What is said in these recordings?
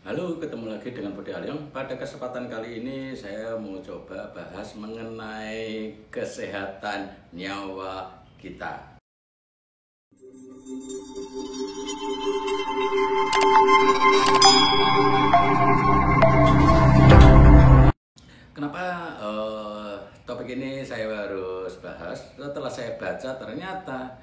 Halo, ketemu lagi dengan Budi Alyong. Pada kesempatan kali ini saya mau coba bahas mengenai kesehatan nyawa kita. Kenapa topik ini saya harus bahas? Setelah saya baca ternyata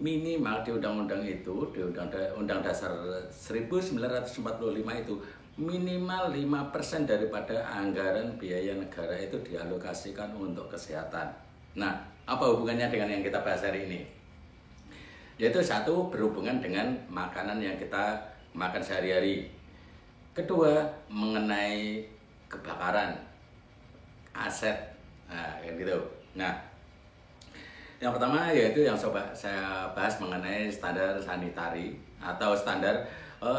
minimal di undang-undang itu, di Undang Dasar 1945 itu minimal 5% daripada anggaran biaya negara itu dialokasikan untuk kesehatan. Nah, apa hubungannya dengan yang kita bahas hari ini? Yaitu satu, berhubungan dengan makanan yang kita makan sehari-hari. Kedua, mengenai kebakaran aset, nah kayak gitu. Nah, yang pertama yaitu yang coba saya bahas mengenai standar sanitari atau standar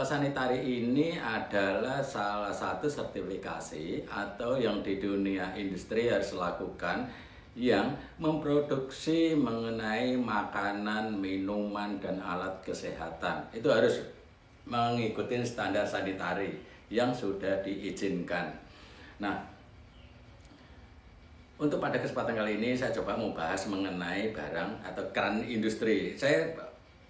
sanitari ini adalah salah satu sertifikasi atau yang di dunia industri harus dilakukan yang memproduksi mengenai makanan, minuman, dan alat kesehatan. Itu harus mengikuti standar sanitari yang sudah diizinkan. Nah, untuk pada kesempatan kali ini saya coba mau bahas mengenai barang atau keran industri. Saya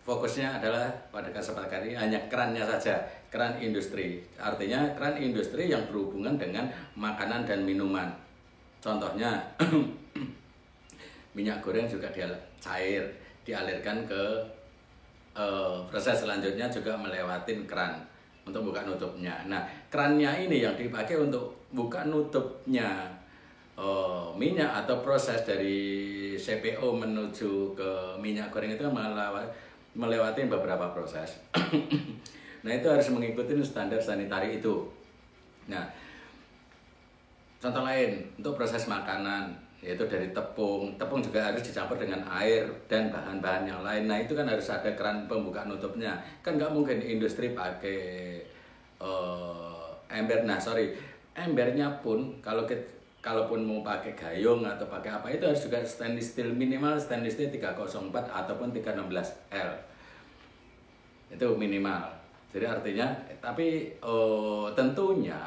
fokusnya adalah pada kesempatan kali ini hanya kerannya saja, keran industri. Artinya keran industri yang berhubungan dengan makanan dan minuman. Contohnya minyak goreng juga cair, dialirkan ke proses selanjutnya juga melewati keran untuk buka nutupnya. Nah, kerannya ini yang dipakai untuk buka nutupnya minyak atau proses dari CPO menuju ke minyak goreng itu melewati beberapa proses. Nah, itu harus mengikuti standar sanitari itu. Nah, contoh lain untuk proses makanan yaitu dari tepung juga harus dicampur dengan air dan bahan-bahan yang lain. Nah, itu kan harus ada keran pembuka nutupnya. Kan nggak mungkin industri pakai ember. Embernya pun kalaupun mau pakai gayung atau pakai apa itu harus juga stainless steel, minimal stainless steel 304 ataupun 316L. Itu minimal. Jadi artinya, tapi tentunya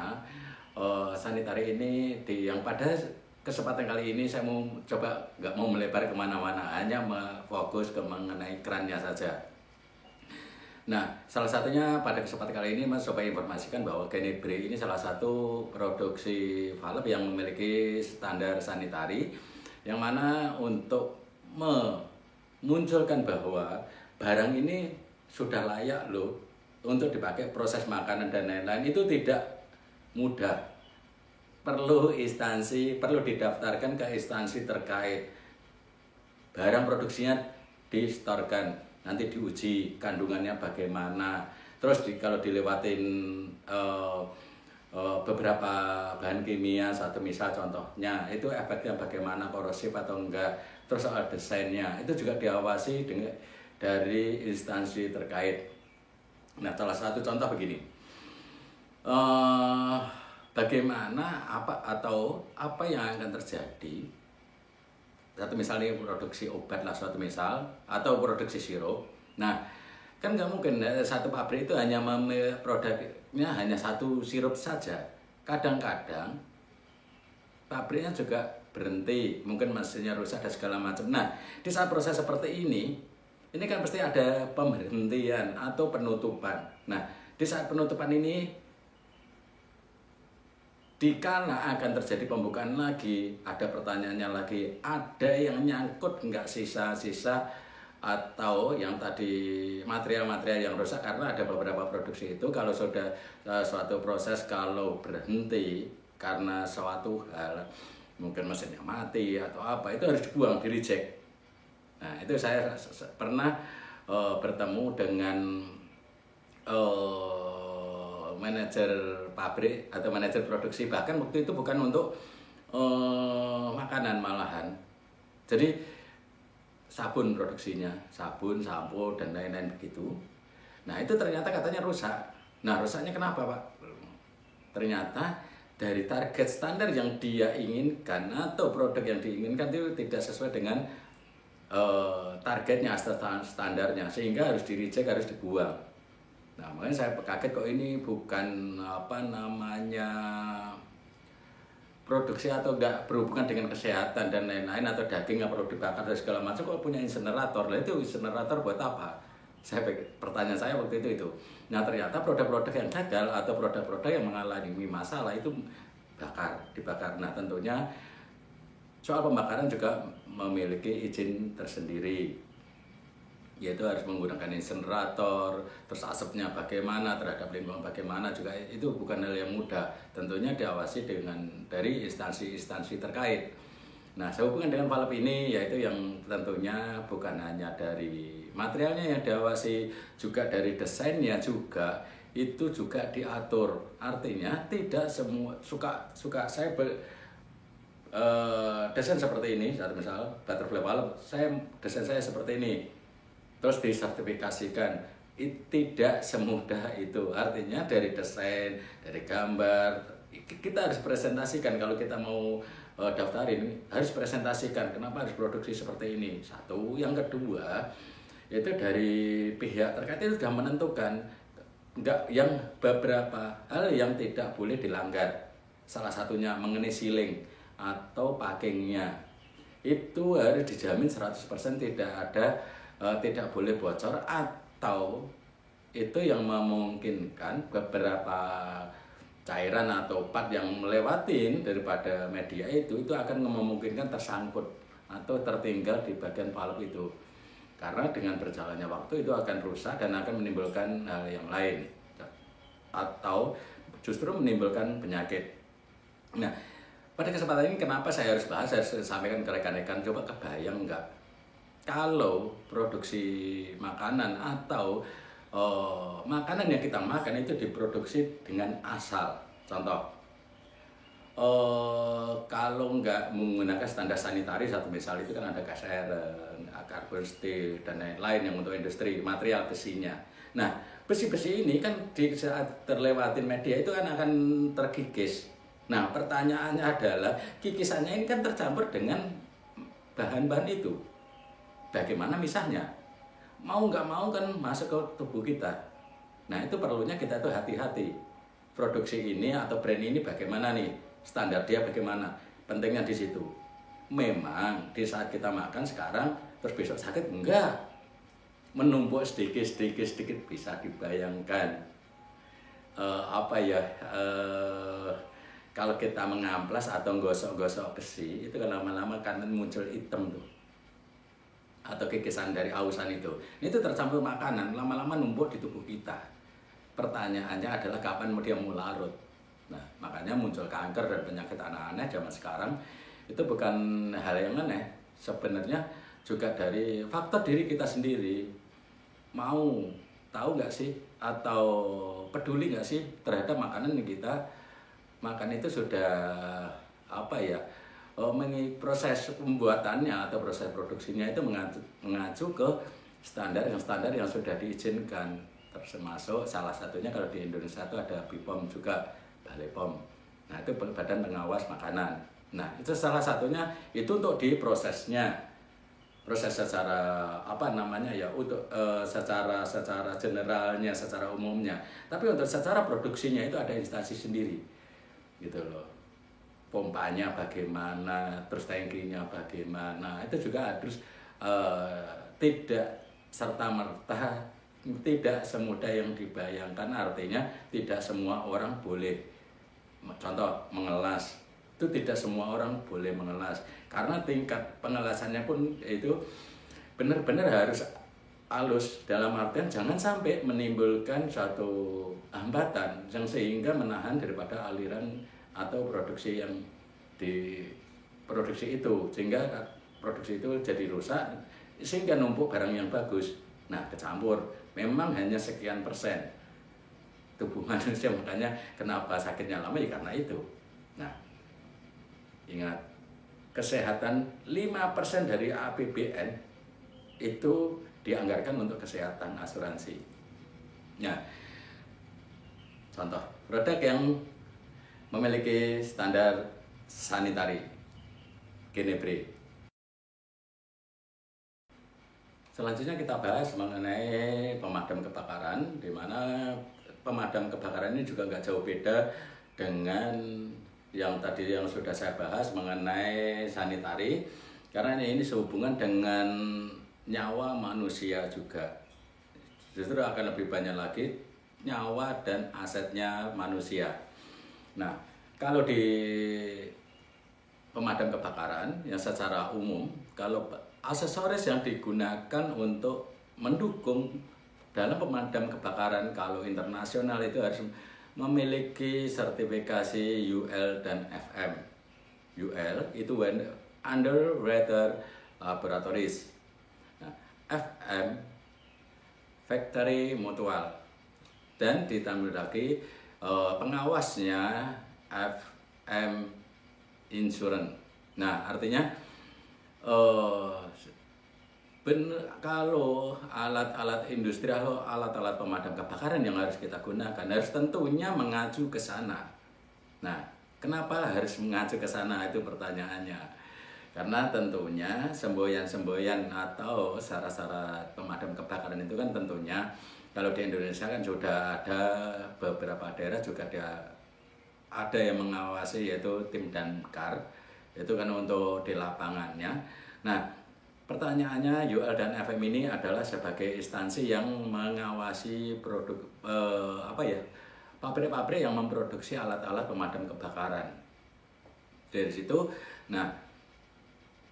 sanitari ini yang pada kesempatan kali ini saya mau coba nggak mau melebar kemana-mana, hanya fokus ke mengenai kerannya saja. Nah, salah satunya pada kesempatan kali ini Mas coba informasikan bahwa Genebre ini salah satu produksi valve yang memiliki standar sanitari yang mana untuk memunculkan bahwa barang ini sudah layak loh untuk dipakai proses makanan dan lain-lain itu tidak mudah. Perlu didaftarkan ke instansi terkait. Barang produksinya distorkan, nanti diuji kandungannya bagaimana. Terus kalau dilewatin beberapa bahan kimia, satu misal contohnya itu efeknya bagaimana, korosif atau enggak. Terus soal desainnya itu juga diawasi dari instansi terkait. Nah, salah satu contoh begini, bagaimana apa yang akan terjadi. Satu misalnya produksi obat lah, suatu misal, atau produksi sirup. Nah, kan nggak mungkin satu pabrik itu hanya produknya hanya satu sirup saja. Kadang-kadang pabriknya juga berhenti, mungkin mesinnya rusak dan segala macam. Nah, di saat proses seperti ini kan pasti ada pemberhentian atau penutupan. Nah, di saat penutupan ini dikala akan terjadi pembukaan lagi, ada pertanyaannya lagi, ada yang nyangkut nggak sisa-sisa atau yang tadi material-material yang rusak, karena ada beberapa produksi itu kalau sudah suatu proses kalau berhenti karena suatu hal, mungkin mesinnya mati atau apa, itu harus dibuang, di reject. Nah, itu saya pernah bertemu dengan manajer pabrik atau manajer produksi, bahkan waktu itu bukan untuk makanan malahan. Jadi sabun produksinya, sabun, sampo dan lain-lain begitu. Nah, itu ternyata katanya rusak. Nah, rusaknya kenapa, Pak? Ternyata dari target standar yang dia inginkan atau produk yang diinginkan itu tidak sesuai dengan targetnya, standarnya, sehingga harus di reject, harus dibuang. Nah, makanya saya kaget kok ini bukan apa namanya produksi atau enggak berhubungan dengan kesehatan dan lain-lain atau daging yang perlu dibakar dan segala macam kok punya insenerator. Lah itu insenerator buat apa? Pertanyaan saya waktu itu. Nah, ternyata produk-produk yang gagal atau produk-produk yang mengalami masalah itu dibakar. Nah, tentunya soal pembakaran juga memiliki izin tersendiri, yaitu harus menggunakan insenerator, terus asapnya bagaimana, terhadap lingkungan bagaimana juga itu bukan hal yang mudah. Tentunya diawasi dari instansi-instansi terkait. Nah, sehubungan dengan valve ini yaitu yang tentunya bukan hanya dari materialnya yang diawasi, juga dari desainnya juga itu juga diatur. Artinya tidak semua suka saya desain seperti ini, satu misal butterfly valve, desain saya seperti ini terus disertifikasikan. Tidak semudah itu. Artinya dari desain, dari gambar, kita harus presentasikan. Kalau kita mau daftarin, harus presentasikan kenapa harus produksi seperti ini. Satu, yang kedua itu dari pihak terkait itu sudah menentukan yang beberapa hal yang tidak boleh dilanggar. Salah satunya mengenai sealing atau packingnya itu harus dijamin 100% tidak boleh bocor, atau itu yang memungkinkan beberapa cairan atau part yang melewatin daripada media itu akan memungkinkan tersangkut atau tertinggal di bagian valve itu, karena dengan berjalannya waktu itu akan rusak dan akan menimbulkan hal yang lain atau justru menimbulkan penyakit. Nah, pada kesempatan ini kenapa saya harus sampaikan ke rekan-rekan, coba kebayang enggak kalau produksi makanan atau makanan yang kita makan itu diproduksi dengan asal. Contoh, kalau nggak menggunakan standar sanitari, satu misal itu kan ada gas air, karbon steel dan lain-lain yang untuk industri material besinya. Nah, besi-besi ini kan di saat terlewatin media itu kan akan terkikis. Nah, pertanyaannya adalah kikisannya ini kan tercampur dengan bahan-bahan itu. Bagaimana misahnya? Mau nggak mau kan masuk ke tubuh kita. Nah, itu perlunya kita tuh hati-hati. Produksi ini atau brand ini bagaimana nih? Standar dia bagaimana? Pentingnya di situ. Memang di saat kita makan sekarang terus besok sakit, enggak. Menumpuk sedikit bisa dibayangkan. Kalau kita mengamplas atau gosok-gosok besi itu kan lama-lama kan muncul hitam tuh, atau kikisan dari ausan itu tercampur makanan, lama-lama numpuk di tubuh kita. Pertanyaannya adalah kapan dia mau larut. Nah, makanya muncul kanker dan penyakit aneh-aneh zaman sekarang itu bukan hal yang aneh. Sebenarnya juga dari faktor diri kita sendiri. Mau tahu nggak sih atau peduli nggak sih terhadap makanan yang kita makan itu sudah proses pembuatannya atau proses produksinya itu mengacu ke standar yang sudah diizinkan, termasuk salah satunya kalau di Indonesia itu ada BPOM juga, Balai POM. Nah, itu Badan Pengawas Makanan. Nah, itu salah satunya itu untuk diprosesnya, proses secara secara generalnya, secara umumnya. Tapi untuk secara produksinya itu ada instansi sendiri, gitu loh. Pompanya bagaimana, terus tangkinya bagaimana, itu juga harus tidak serta-merta, tidak semudah yang dibayangkan. Artinya tidak semua orang boleh, contoh mengelas, itu tidak semua orang boleh mengelas, karena tingkat pengelasannya pun itu benar-benar harus halus, dalam artian jangan sampai menimbulkan suatu hambatan yang sehingga menahan daripada aliran atau produksi yang diproduksi itu, sehingga produksi itu jadi rusak sehingga numpuk barang yang bagus. Nah, kecampur memang hanya sekian persen tubuh manusia, makanya kenapa sakitnya lama ya karena itu. Nah, ingat, kesehatan 5% dari APBN itu dianggarkan untuk kesehatan asuransi. Nah, contoh produk yang memiliki standar sanitari, Genebre. Selanjutnya kita bahas mengenai pemadam kebakaran, di mana pemadam kebakaran ini juga nggak jauh beda dengan yang tadi yang sudah saya bahas mengenai sanitari, karena ini sehubungan dengan nyawa manusia juga. Justru akan lebih banyak lagi nyawa dan asetnya manusia. Nah, kalau di pemadam kebakaran yang secara umum, kalau aksesoris yang digunakan untuk mendukung dalam pemadam kebakaran kalau internasional itu harus memiliki sertifikasi UL dan FM. UL itu Underwater Laboratories. Nah, FM Factory Mutual, dan ditambah lagi pengawasnya FM Insurance. Nah, artinya kalau alat-alat industri atau alat-alat pemadam kebakaran yang harus kita gunakan harus tentunya mengacu ke sana. Nah, kenapa harus mengacu ke sana, itu pertanyaannya. Karena tentunya semboyan-semboyan atau syarat-syarat pemadam kebakaran itu kan tentunya kalau di Indonesia kan sudah ada beberapa daerah juga ada yang mengawasi, yaitu tim damkar, itu kan untuk di lapangannya. Nah, pertanyaannya UL dan FM ini adalah sebagai instansi yang mengawasi produk pabrik-pabrik yang memproduksi alat-alat pemadam kebakaran. Dari situ, nah,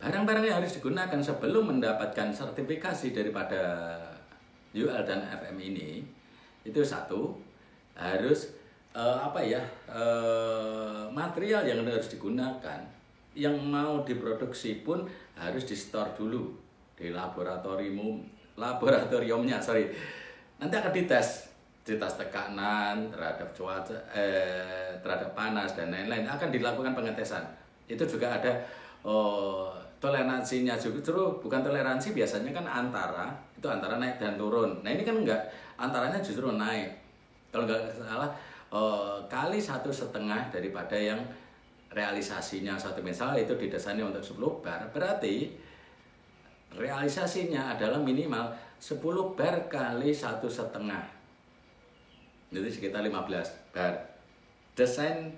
barang-barang yang harus digunakan sebelum mendapatkan sertifikasi daripada UL dan FM ini, itu satu, harus material yang harus digunakan yang mau diproduksi pun harus di store dulu di laboratoriumnya. Nanti akan dites tekanan terhadap cuaca, terhadap panas dan lain-lain, akan dilakukan pengetesan. Itu juga ada toleransinya, justru bukan toleransi, biasanya kan antara naik dan turun. Nah, ini kan enggak, antaranya justru naik. Kalau enggak salah kali 1,5 daripada yang realisasinya. Satu misal itu didesainnya untuk 10 bar, berarti realisasinya adalah minimal 10 bar kali 1,5, itu sekitar 15 bar desain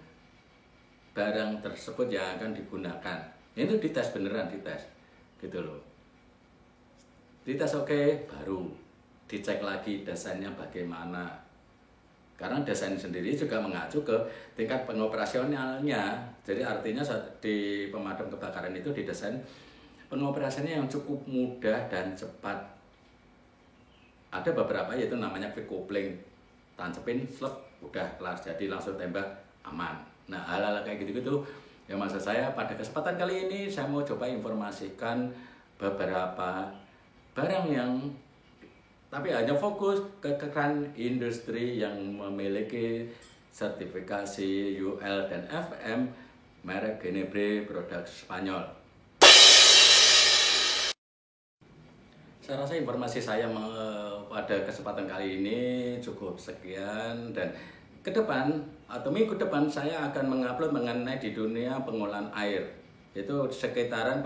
barang tersebut yang akan digunakan. Itu dites, beneran dites gitu loh. Dites oke, baru dicek lagi desainnya bagaimana. Karena desain sendiri juga mengacu ke tingkat pengoperasionalnya. Jadi artinya di pemadam kebakaran itu didesain pengoperasannya yang cukup mudah dan cepat. Ada beberapa, yaitu namanya quick coupling, tancepin, slep, udah kelar, jadi langsung tembak, aman. Nah, hal-hal kayak gitu-gitu yang maksud saya pada kesempatan kali ini saya mau coba informasikan beberapa barang yang tapi hanya fokus ke keran industri yang memiliki sertifikasi UL dan FM merek Genebre produk Spanyol. Saya rasa informasi saya pada kesempatan kali ini cukup sekian, dan ke depan atau minggu depan saya akan mengupload mengenai di dunia pengolahan air, itu sekitaran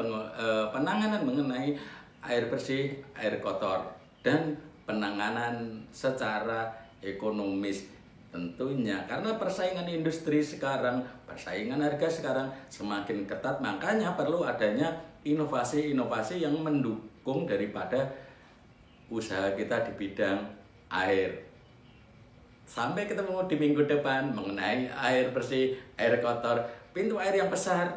penanganan mengenai air bersih, air kotor, dan penanganan secara ekonomis tentunya. Karena persaingan industri sekarang, persaingan harga sekarang semakin ketat, makanya perlu adanya inovasi-inovasi yang mendukung daripada usaha kita di bidang air. Sampai ketemu di minggu depan mengenai air bersih, air kotor, pintu air yang besar,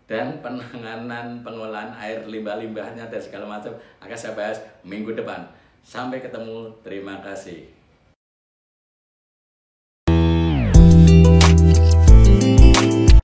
dan penanganan pengolahan air, limbah-limbahnya dan segala macam akan saya bahas minggu depan. Sampai ketemu, terima kasih.